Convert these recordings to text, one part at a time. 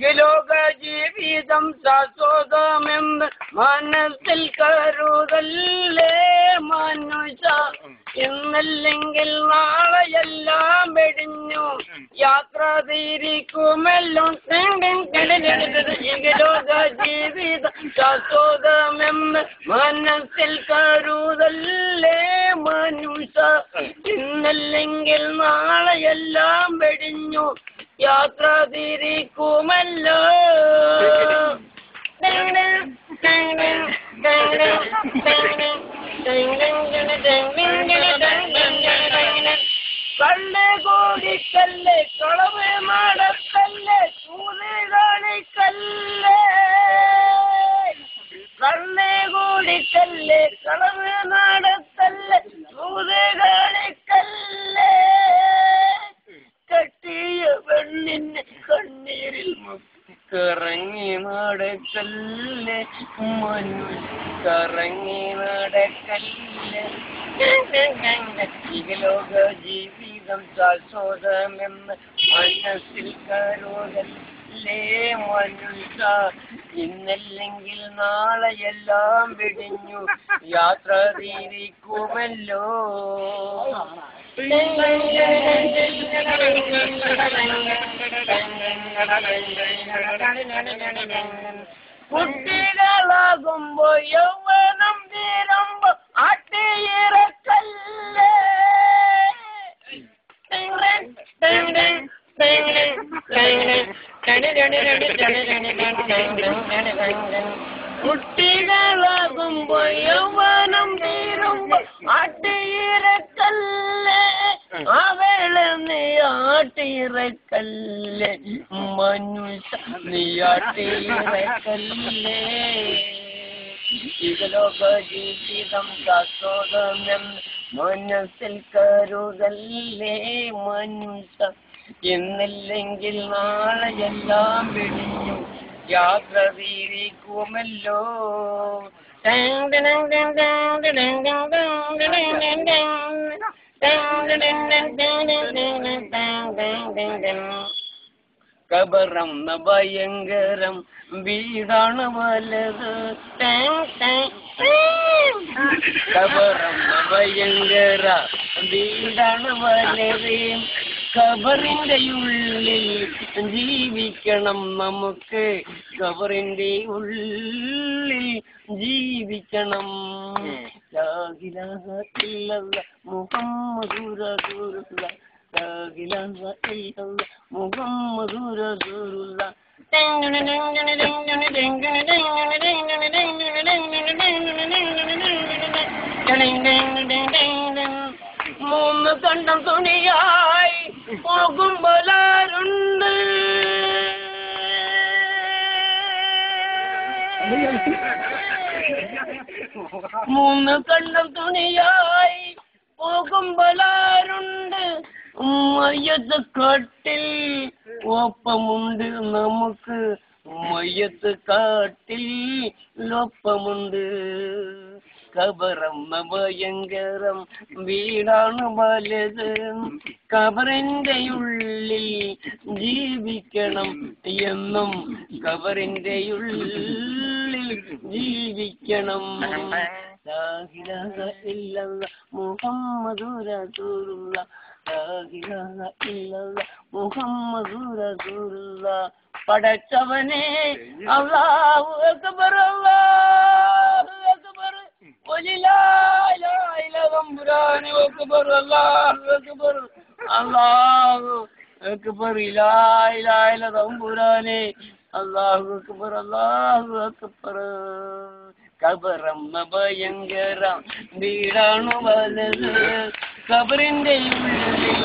ലോക ജീവിതം ശാശ്വതമെന്ന് മനസ്സിൽ കരുതല്ലേ മനുഷ്യ. ഇന്നല്ലെങ്കിൽ നാളെയെല്ലാം വെടിഞ്ഞു യാത്ര തിരിക്കുമല്ലോ. ലോക ജീവിതം ശാശ്വതമെന്ന് മനസ്സിൽ കരുതല്ലേ മനുഷ്യ. ഇന്നല്ലെങ്കിൽ നാളെയെല്ലാം വെടിഞ്ഞു യാത്ര തിരിക്കുമല്ലോ. കള്ള് കോടിക്കല്ലേ കളവ് നടക്കല്ലേ ചൂത് കാണിക്കല്ലേ. കള്ള് കോടിക്കല്ലേ കളവ് നടക്കല്ലേ ചൂത് കാണിക്കല്ലേ. കെട്ടിയ പെണ്ണിന് കണ്ണീരിൽ കറങ്ങി നടക്കല്ലേ കറങ്ങി നടക്കല്ലേ. ലോക ജീവിതം ശാശ്വതമെന്ന് മനസ്സിൽ കരുതല്ലേ മനുഷ്യ. ഇന്നല്ലെങ്കിൽ നാളെയെല്ലാം വെടിഞ്ഞു യാത്ര തിരിക്കുമല്ലോ. കുട്ടികളാകുമ്പോ യൗവനം തീരുമ്പോ ആട്ടിയിറക്കല്ലേ. കുട്ടികളാകുമ്പോ യൗവനം തീരുമ്പോ ആട്ടിയിറക്കല്ലേ. അവള് നീ ആട്ടിയിറക്കല്ലേ മനുഷ്യ നീ ആട്ടിയിറക്കല്ലേ. ലോക ജീവിതം ശാശ്വതമെന്ന് മനസ്സിൽ കരുതല്ലേ മനുഷ്യ. ഇന്നില്ലെങ്കിൽ നാളെയെല്ലാം വെടിഞ്ഞു യാത്ര തിരിക്കുമല്ലോ. കബറം ഭയങ്കരം വീടാണ് വലത്. കബറം ഭയങ്കര വീടാണ് വലത്. ഖബറിന്റെ ഉള്ളിൽ ജീവിക്കണം നമുക്ക്. ഖബറിന്റെ ഉള്ളിൽ ജീവിക്കണം. ലാ ഇലാഹ ഇല്ലല്ലാഹ് മുഹമ്മദുർ റസൂലുള്ളാഹ്. ലാ ഇലാഹ ഇല്ലല്ലാഹ് മുഹമ്മദുർ റസൂലുള്ളാഹ്. മൂന്ന് കണ്ടം തുണിയായി പോകുമ്പോലാരുണ്ട്. മൂന്ന് കണ്ടം തുണിയായി പോകുമ്പോലാരുണ്ട്. മയ്യത്ത് കാട്ടിൽ ഒപ്പമുണ്ട് നമുക്ക്. മയ്യത്ത് കാട്ടിൽ ഒപ്പമുണ്ട്. കബറം ഭയങ്കരം വീടാണ് വലുത്. കബറിന്റെ ഉള്ളിൽ ജീവിക്കണം എന്നും. കബറിന്റെ ഉള്ളിൽ ജീവിക്കണം. ലാ ഇലാഹ ഇല്ലല്ലാഹ് മുഹമ്മദുർ റസൂലുള്ളാഹ്. ലാ ഇലാഹ ഇല്ലല്ലാഹ് മുഹമ്മദുർ റസൂലുള്ളാഹ്. പടച്ചവനെ അല്ലാഹു അക്ബർ അല്ലാഹു അക്ബർ തമ്പുരാനെ അക്ബർ അല്ലാഹു അക്ബർ അല്ലാഹു അക്ബർ ലാ ഇലാഹ ഇല്ല തമ്പുരാനെ അല്ലാഹു അക്ബർ അല്ലാഹു അക്ബർ. കബറം ഭയങ്കര വീടാണു വലത്. കബറിന്റെ ഉള്ളിൽ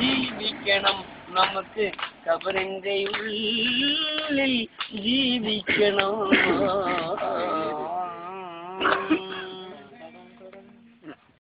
ജീവിക്കണം നമുക്ക്. കബറിന്റെ ഉള്ളിൽ ജീവിക്കണം.